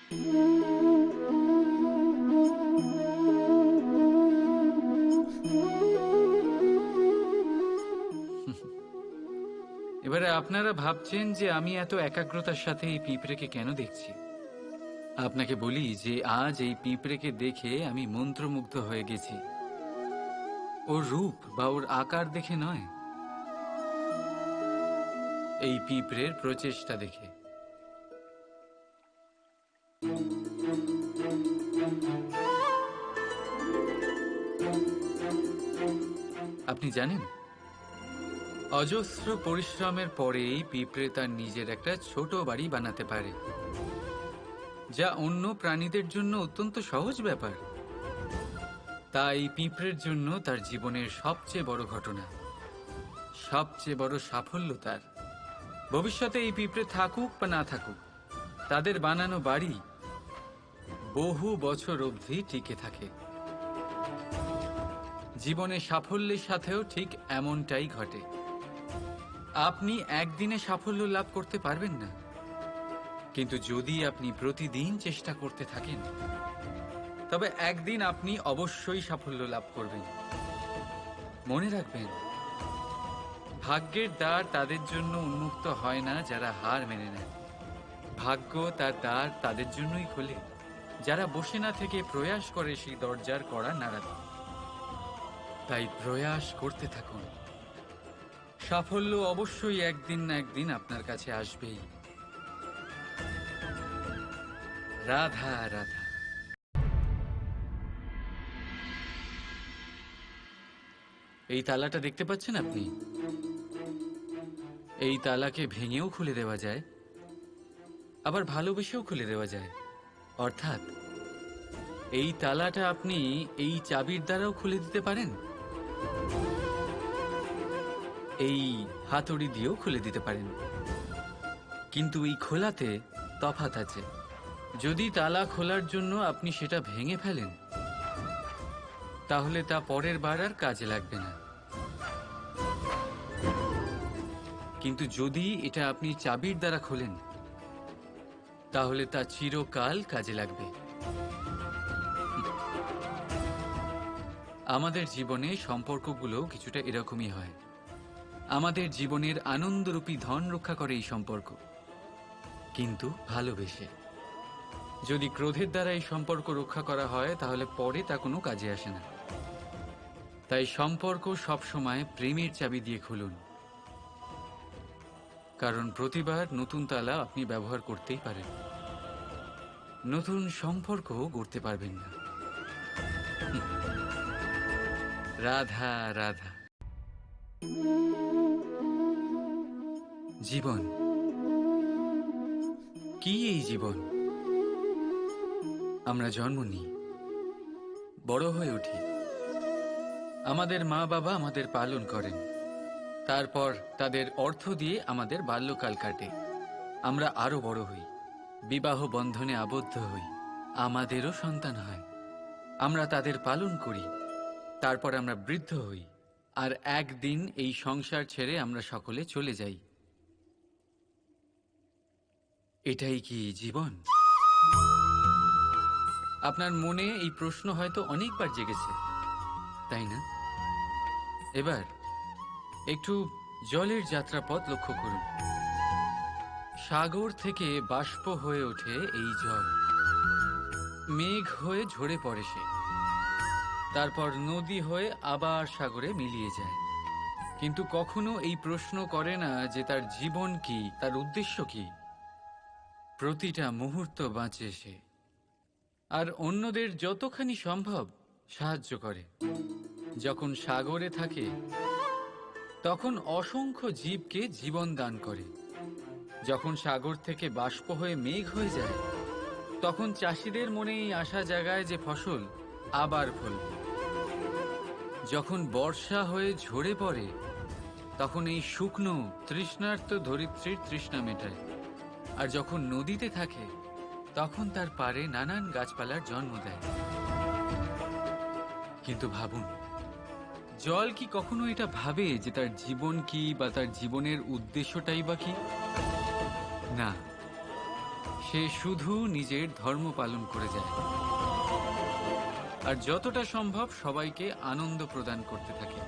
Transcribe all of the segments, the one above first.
এবারে আপনারা ভাবছেন যে আমি এত একাগ্রতার সাথে এই পিঁপড়েকে কেন দেখছি। আপনাকে বলি যে আজ এই পিঁপড়েকে দেখে আমি মন্ত্রমুগ্ধ হয়ে গেছি। ওর রূপ বা ওর আকার দেখে নয়, এই পিঁপড়ের প্রচেষ্টা দেখে। আপনি জানেন, অজস্র পরিশ্রমের পরেই পিঁপড়ে তার নিজের একটা ছোট বাড়ি বানাতে পারে, যা অন্য প্রাণীদের জন্য অত্যন্ত সহজ ব্যাপার। তাই পিঁপড়ের জন্য তার জীবনের সবচেয়ে বড় ঘটনা, সবচেয়ে বড় সাফল্য তার। ভবিষ্যতে এই পিঁপড়ে থাকুক বা না থাকুক, তাদের বানানো বাড়ি বহু বছর অবধি টিকে থাকে। জীবনে সাফল্যের সাথেও ঠিক এমনটাই ঘটে। আপনি একদিনে সাফল্য লাভ করতে পারবেন না, কিন্তু যদি আপনি প্রতিদিন চেষ্টা করতে থাকেন, তবে একদিন আপনি অবশ্যই সাফল্য লাভ করবেন। মনে রাখবেন, ভাগ্যের দ্বার তাদের জন্য উন্মুক্ত হয় না যারা হার মেনে নেয়। ভাগ্য তার দ্বার তাদের জন্যই খোলে যারা বসে না থেকে প্রয়াস করে সেই দরজার কড়া নাড়াতে। তাই প্রয়াস করতে থাকুন। সাফল্য অবশ্যই একদিন না একদিন আপনার কাছে আসবেই। রাধা রাধা। এই তালাটা দেখতে পাচ্ছেন আপনি? এই তালাকে ভেঙেও খুলে দেওয়া যায়, আবার ভালোবেসেও খুলে দেওয়া যায়। অর্থাৎ এই তালাটা আপনি এই চাবির দ্বারাও খুলে দিতে পারেন, এই হাতুড়ি দিয়েও খুলে দিতে পারেন। কিন্তু এই খোলাতে তফাৎ আছে। যদি তালা খোলার জন্য আপনি সেটা ভেঙে ফেলেন, তাহলে তা পরের বার আর কাজে লাগবে না। কিন্তু যদি এটা আপনি চাবির দ্বারা খোলেন, তাহলে তা চিরকাল কাজে লাগবে। আমাদের জীবনে সম্পর্কগুলো কিছুটা এরকমই হয়। আমাদের জীবনের আনন্দরূপী ধন রক্ষা করে এই সম্পর্ক, কিন্তু ভালোবেসে। যদি ক্রোধের দ্বারা এই সম্পর্ক রক্ষা করা হয়, তাহলে পরে তা কোনো কাজে আসে না। তাই সম্পর্ক সবসময় প্রেমের চাবি দিয়ে খুলুন, কারণ প্রতিবার নতুন তালা আপনি ব্যবহার করতেই পারেন, নতুন সম্পর্ক গড়তে পারবেন না। রাধা রাধা। জীবন কি? এই জীবন, আমরা জন্ম নিই, বড় হয়ে উঠি, আমাদের মা বাবা আমাদের পালন করেন, তারপর তাদের অর্থ দিয়ে আমাদের বাল্যকাল কাটে। আমরা আরো বড় হই, বিবাহ বন্ধনে আবদ্ধ হই, আমাদেরও সন্তান হয়, আমরা তাদের পালন করি, তারপর আমরা বৃদ্ধ হই, আর একদিন এই সংসার ছেড়ে আমরা সকলে চলে যাই। এটাই কি জীবন? আপনার মনে এই প্রশ্ন হয়তো অনেকবার জেগেছে, তাই না? এবার একটু জলের যাত্রাপথ লক্ষ্য করুন। সাগর থেকে বাষ্প হয়ে ওঠে এই জল, মেঘ হয়ে ঝরে পড়ে সে, তারপর নদী হয়ে আবার সাগরে মিলিয়ে যায়। কিন্তু কখনো এই প্রশ্ন করে না যে তার জীবন কি, তার উদ্দেশ্য কি। প্রতিটা মুহূর্ত বাঁচে সে, আর অন্যদের যতখানি সম্ভব সাহায্য করে। যখন সাগরে থাকে, তখন অসংখ্য জীবকে জীবন দান করে। যখন সাগর থেকে বাষ্প হয়ে মেঘ হয়ে যায়, তখন চাষিদের মনে এই আশা জাগায় যে ফসল আবার ফলবে। যখন বর্ষা হয়ে ঝরে পড়ে, তখন এই শুকনো তৃষ্ণার্ত ধরিত্রীর তৃষ্ণা মেটায়। আর যখন নদীতে থাকে, তখন তার পাড়ে নানান গাছপালার জন্ম দেয়। কিন্তু ভাবুন, জল কি কখনো এটা ভাবে যে তার জীবন কি বা তার জীবনের উদ্দেশ্যটাই বা কি? না, সে শুধু নিজের ধর্ম পালন করে যায় আর যতটা সম্ভব সবাইকে আনন্দ প্রদান করতে থাকে।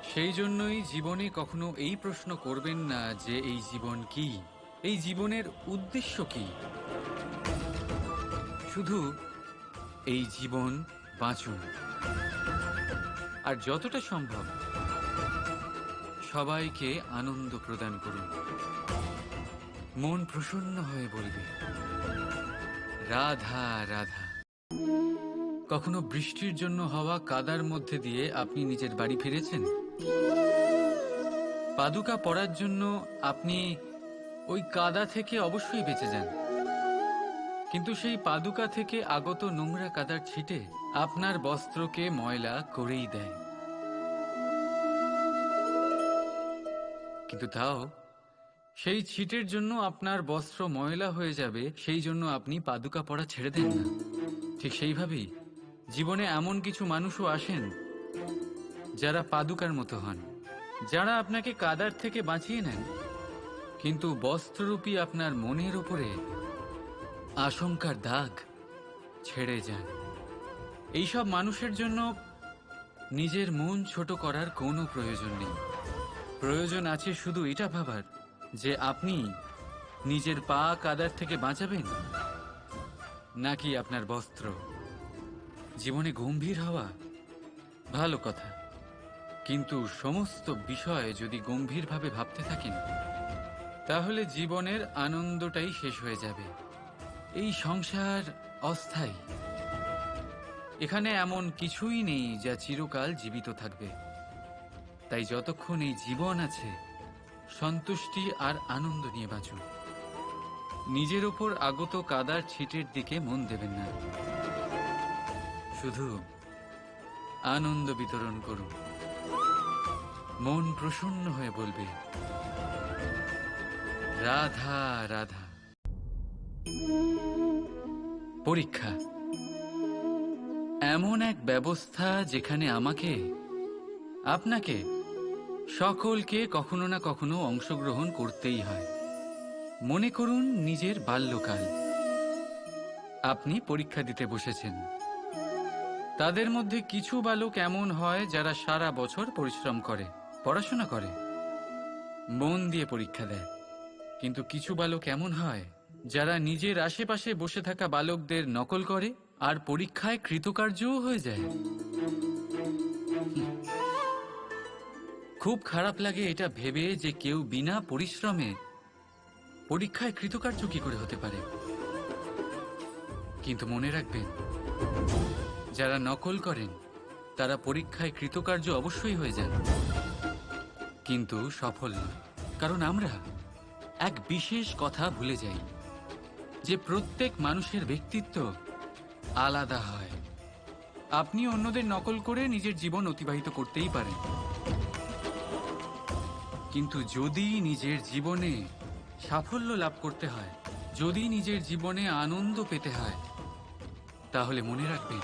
সেই জন্যই জীবনে কখনো এই প্রশ্ন করবেন না যে এই জীবন কি, এই জীবনের উদ্দেশ্য কি। শুধু এই জীবন বাঁচুন আর যতটা সম্ভব সবাইকে আনন্দ প্রদান করুন। মন প্রসন্ন হয়ে বলবে রাধা রাধা। কখনো বৃষ্টির জন্য হওয়া কাদার মধ্যে দিয়ে আপনি নিজের বাড়ি ফিরেছেন? পাদুকা পরার জন্য আপনি ওই কাদা থেকে অবশ্যই বেঁচে যান, কিন্তু সেই পাদুকা থেকে আগত নোংরা কাদার ছিটে আপনার বস্ত্রকে ময়লা করেই দেয়। কিন্তু তাও সেই ছিটের জন্য আপনার বস্ত্র ময়লা হয়ে যাবে, সেই জন্য আপনি পাদুকা পরা ছেড়ে দেন না। ঠিক সেইভাবেই জীবনে এমন কিছু মানুষও আসেন যারা পাদুকার মতো হন, যারা আপনাকে কাদার থেকে বাঁচিয়ে নেন, কিন্তু বস্ত্ররূপী আপনার মনের উপরে আশঙ্কার দাগ ছেড়ে যান। এইসব মানুষের জন্য নিজের মন ছোট করার কোনো প্রয়োজন নেই। প্রয়োজন আছে শুধু এটা ভাবার যে আপনি নিজের পা কাদার থেকে বাঁচাবেন নাকি আপনার বস্ত্র। জীবনে গম্ভীর হওয়া ভালো কথা, কিন্তু সমস্ত বিষয় যদি গম্ভীরভাবে ভাবতে থাকেন তাহলে জীবনের আনন্দটাই শেষ হয়ে যাবে। এই সংসার অস্থায়ী, এখানে এমন কিছুই নেই যা চিরকাল জীবিত থাকবে। তাই যতক্ষণ এই জীবন আছে সন্তুষ্টি আর আনন্দ নিয়ে বাঁচুন। নিজের ওপর আগত কাদার ছিটের দিকে মন দেবেন না, শুধু আনন্দ বিতরণ করুন। মন প্রসন্ন হয়ে বলবে রাধা রাধা। পরীক্ষা এমন এক ব্যবস্থা যেখানে আমাকে, আপনাকে, সকলকে কখনো না কখনো অংশগ্রহণ করতেই হয়। মনে করুন নিজের বাল্যকাল। আপনি পরীক্ষা দিতে বসেছেন। তাদের মধ্যে কিছু বালক এমন হয় যারা সারা বছর পরিশ্রম করে, পড়াশোনা করে, মন দিয়ে পরীক্ষা দেয়। কিন্তু কিছু বালক এমন হয় যারা নিজের আশেপাশে বসে থাকা বালকদের নকল করে আর পরীক্ষায় কৃতকার্যও হয়ে যায়। খুব খারাপ লাগে এটা ভেবে যে কেউ বিনা পরিশ্রমে পরীক্ষায় কৃতকার্য কি করে হতে পারে। কিন্তু মনে রাখবেন, যারা নকল করেন তারা পরীক্ষায় কৃতকার্য অবশ্যই হয়ে যান, কিন্তু সফল নয়। কারণ আমরা এক বিশেষ কথা ভুলে যাই যে প্রত্যেক মানুষের ব্যক্তিত্ব আলাদা হয়। আপনি অন্যদের নকল করে নিজের জীবন অতিবাহিত করতেই পারেন, কিন্তু যদি নিজের জীবনে সাফল্য লাভ করতে হয়, যদি নিজের জীবনে আনন্দ পেতে হয়, তাহলে মনে রাখবেন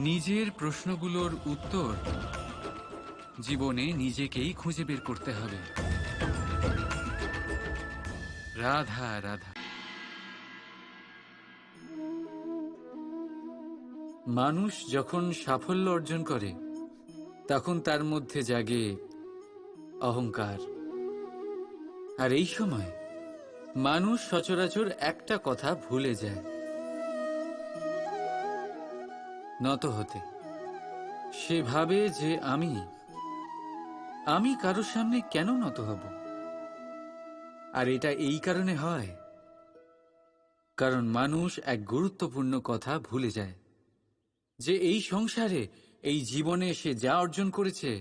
নিজের প্রশ্নগুলোর উত্তর জীবনে নিজেকেই খুঁজে বের করতে হবে। রাধা রাধা। মানুষ যখন সাফল্য অর্জন করে তখন তার মধ্যে জাগে অহংকার, আর এই সময় মানুষ সচরাচর একটা কথা ভুলে যায়, নত হতে। সে ভাবে যে আমি কারোর সামনে কেন নত হব। আর এটা এই কারণে হয় কারণ মানুষ এক গুরুত্বপূর্ণ কথা ভুলে যায় যে এই সংসারে, এই জীবনে সে যা অর্জন করেছে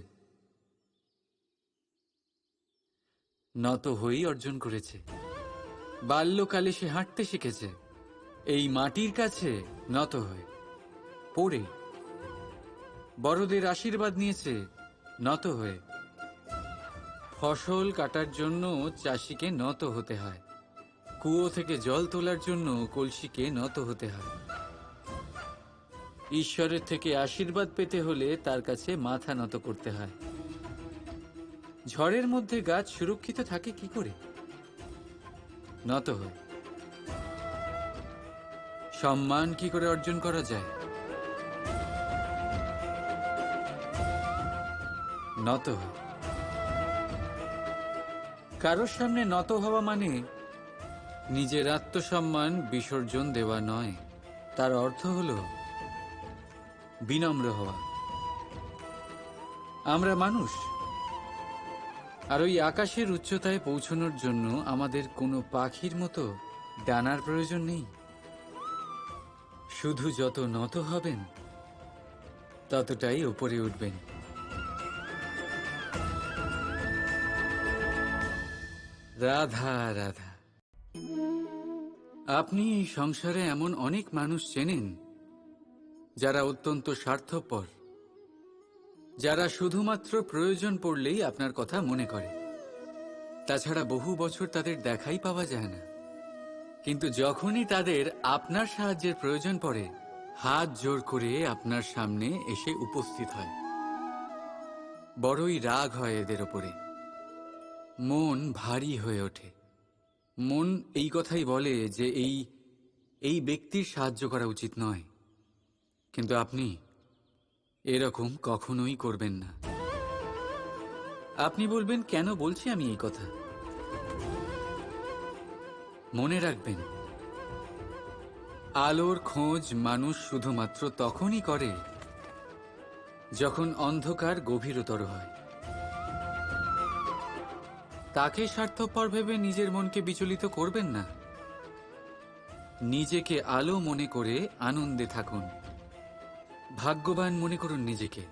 নত হয়েই অর্জন করেছে। বাল্যকালে সে হাঁটতে শিখেছে এই মাটির কাছে নত হয়ে, পড়ে। বড়দের আশীর্বাদ নিয়েছে নত হয়ে। ফসল কাটার জন্য চাষিকে নত হতে হয়, কুয়ো থেকে জল তোলার জন্য কলসিকে নত হতে হয়। ঈশ্বরের থেকে আশীর্বাদ পেতে হলে তার কাছে মাথা নত করতে হয়। ঝড়ের মধ্যে গাছ সুরক্ষিত থাকে কি করে? নত হয়ে। সম্মান কি করে অর্জন করা যায়? নত হও। কারোর সামনে নত হওয়া মানে নিজের আত্মসম্মান বিসর্জন দেওয়া নয়। তার অর্থ হল বিনম্র হওয়া। আমরা মানুষ, আর ওই আকাশের উচ্চতায় পৌঁছানোর জন্য আমাদের কোনো পাখির মতো ডানার প্রয়োজন নেই। শুধু যত নত হবেন ততটাই উপরে উঠবেন। রাধা রাধা। আপনি এই সংসারে এমন অনেক মানুষ চেনেন যারা অত্যন্ত স্বার্থপর, যারা শুধুমাত্র প্রয়োজন পড়লেই আপনার কথা মনে করে। তাছাড়া বহু বছর তাদের দেখাই পাওয়া যায় না, কিন্তু যখনই তাদের আপনার সাহায্যের প্রয়োজন পড়ে হাত জোর করে আপনার সামনে এসে উপস্থিত হয়। বড়ই রাগ হয় এদের ওপরে, মন ভারী হয়ে ওঠে। মন এই কথাই বলে যে এই ব্যক্তির সাহায্য করা উচিত নয়, কিন্তু আপনি এরকম কখনোই করবেন না। আপনি বলবেন, কেন বলছি আমি এই কথা? মনে রাখবেন, আলোর খোঁজ মানুষ শুধুমাত্র তখনই করে যখন অন্ধকার গভীরতর হয়। তাকে স্বার্থপর ভেবে নিজের মনকে বিচলিত করবেন না। নিজেকে আলো মনে করে আনন্দে থাকুন। ভাগ্যবান মনে করুন নিজেকে,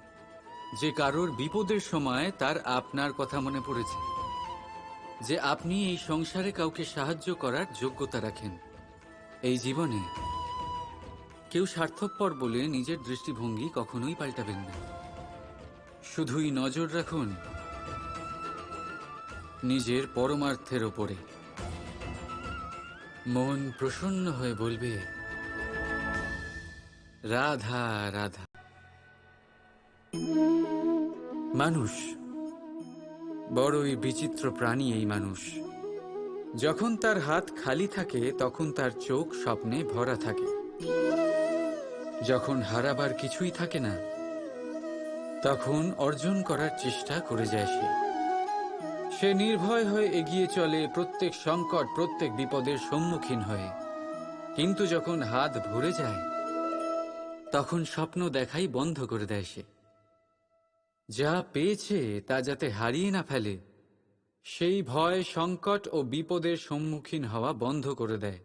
যে কারোর বিপদের সময় তার আপনার কথা মনে পড়েছে, যে আপনি এই সংসারে কাউকে সাহায্য করার যোগ্যতা রাখেন। এই জীবনে কেউ স্বার্থপর বলে নিজের দৃষ্টিভঙ্গি কখনোই পাল্টাবেন না। শুধুই নজর রাখুন নিজের পরমার্থের ওপরে। মন প্রসন্ন হয়ে বলবে, রাধা রাধা। মানুষ বড়ই বিচিত্র প্রাণী। এই মানুষ যখন তার হাত খালি থাকে তখন তার চোখ স্বপ্নে ভরা থাকে। যখন হারাবার কিছুই থাকে না তখন অর্জন করার চেষ্টা করে যায় সে নির্ভয় হয়ে এগিয়ে চলে প্রত্যেক সংকট, প্রত্যেক বিপদের সম্মুখীন হয়ে। কিন্তু যখন হাত ভরে যায় তখন স্বপ্ন দেখাই বন্ধ করে দেয় সে। যা পেয়েছে তা যাতে হারিয়ে না ফেলে, সেই ভয়, সংকট ও বিপদের সম্মুখীন হওয়া বন্ধ করে দেয়।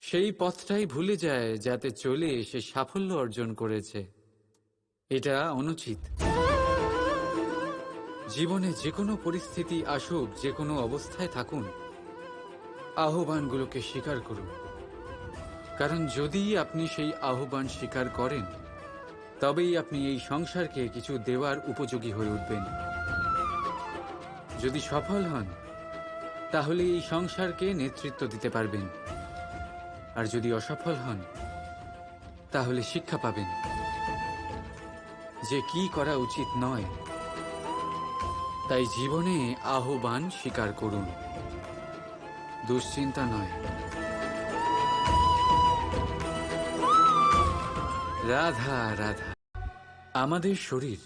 সেই পথটাই ভুলে যায় যাতে চলে সে সাফল্য অর্জন করেছে। এটা অনুচিত। জীবনে যে কোনো পরিস্থিতি আসুক, যে কোনো অবস্থায় থাকুন, আহ্বানগুলোকে স্বীকার করুন। কারণ যদি আপনি সেই আহ্বান স্বীকার করেন তবেই আপনি এই সংসারকে কিছু দেওয়ার উপযোগী হয়ে উঠবেন। যদি সফল হন তাহলে এই সংসারকে নেতৃত্ব দিতে পারবেন, আর যদি অসফল হন তাহলে শিক্ষা পাবেন যে কি করা উচিত নয়। তাই জীবনে আহ্বান স্বীকার করুন, দুশ্চিন্তা নয়। রাধা রাধা। আমাদের শরীর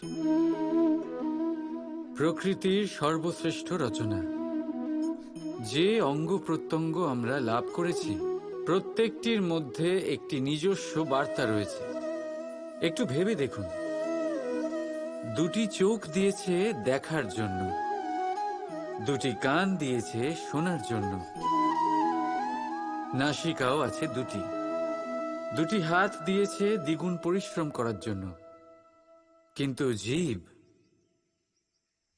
প্রকৃতির সর্বশ্রেষ্ঠ রচনা। যে অঙ্গ প্রত্যঙ্গ আমরা লাভ করেছি প্রত্যেকটির মধ্যে একটি নিজস্ব বার্তা রয়েছে। একটু ভেবে দেখুন, দুটি চোখ দিয়েছে দেখার জন্য, দুটি কান দিয়েছে শোনার জন্য, নাসিকাও আছে দুটি, দুটি হাত দিয়েছে দ্বিগুণ পরিশ্রম করার জন্য। কিন্তু জিভ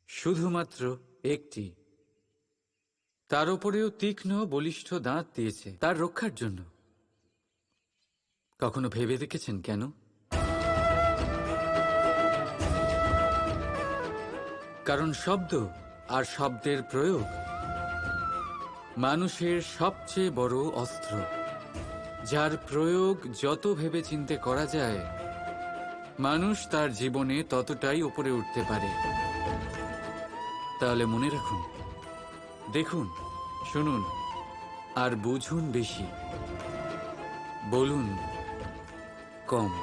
শুধুমাত্র একটি। তার উপরেও তীক্ষ্ণ বলিষ্ঠ দাঁত দিয়েছে তার রক্ষার জন্য। কখনো ভেবে দেখেছেন কেন? কারণ শব্দ আর শব্দের প্রয়োগ মানুষের সবচেয়ে বড় অস্ত্র, যার প্রয়োগ যত ভেবেচিন্তে করা যায় মানুষ তার জীবনে ততটাই উপরে উঠতে পারে। তাহলে মনে রাখুন, দেখুন, শুনুন আর বুঝুন বেশি। বলুন কম।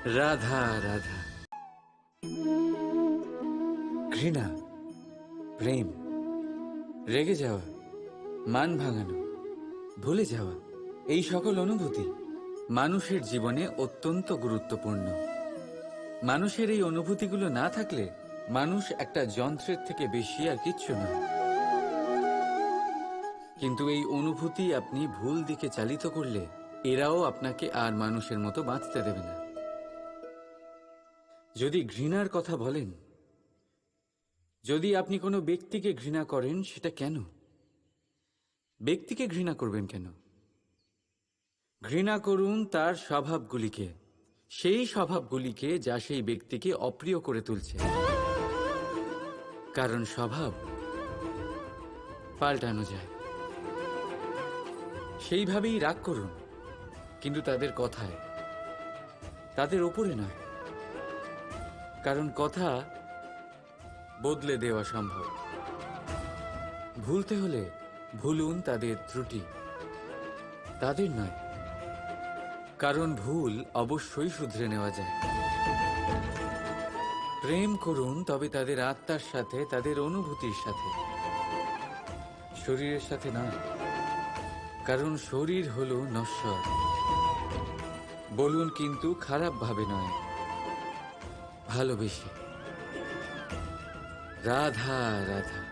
রাধা রাধা। ঘৃণা, প্রেম, রেগে যাওয়া, মান ভাঙানো, ভুলে যাওয়া, এই সকল অনুভূতি মানুষের জীবনে অত্যন্ত গুরুত্বপূর্ণ। মানুষের এই অনুভূতিগুলো না থাকলে মানুষ একটা যন্ত্রের থেকে বেশি আর কিচ্ছু নয়। কিন্তু এই অনুভূতি আপনি ভুল দিকে চালিত করলে এরাও আপনাকে আর মানুষের মতো বাঁচতে দেবে না। যদি ঘৃণার কথা বলেন, যদি আপনি কোনো ব্যক্তিকে ঘৃণা করেন, সেটা কেন? ব্যক্তিকে ঘৃণা করবেন কেন? ঘৃণা করুন তার স্বভাবগুলিকে, সেই স্বভাবগুলিকে যা সেই ব্যক্তিকে অপ্রিয় করে তুলছে। কারণ স্বভাব পাল্টানো যায়। সেইভাবেই রাগ করুন, কিন্তু তাদের কথায়, তাদের ওপরে নয়। কারণ কথা বদলে দেওয়া সম্ভব। ভুলতে হলে ভুলুন তাদের ত্রুটি, তাদের নয়। কারণ ভুল অবশ্যই শুধরে নেওয়া যায়। প্রেম করুন তবে তাদের আত্মার সাথে, তাদের অনুভূতির সাথে, শরীরের সাথে নয়। কারণ শরীর হলো নশ্বর। বলুন কিন্তু খারাপ ভাবে নয়, ভালোবেসে। রাধা রাধা।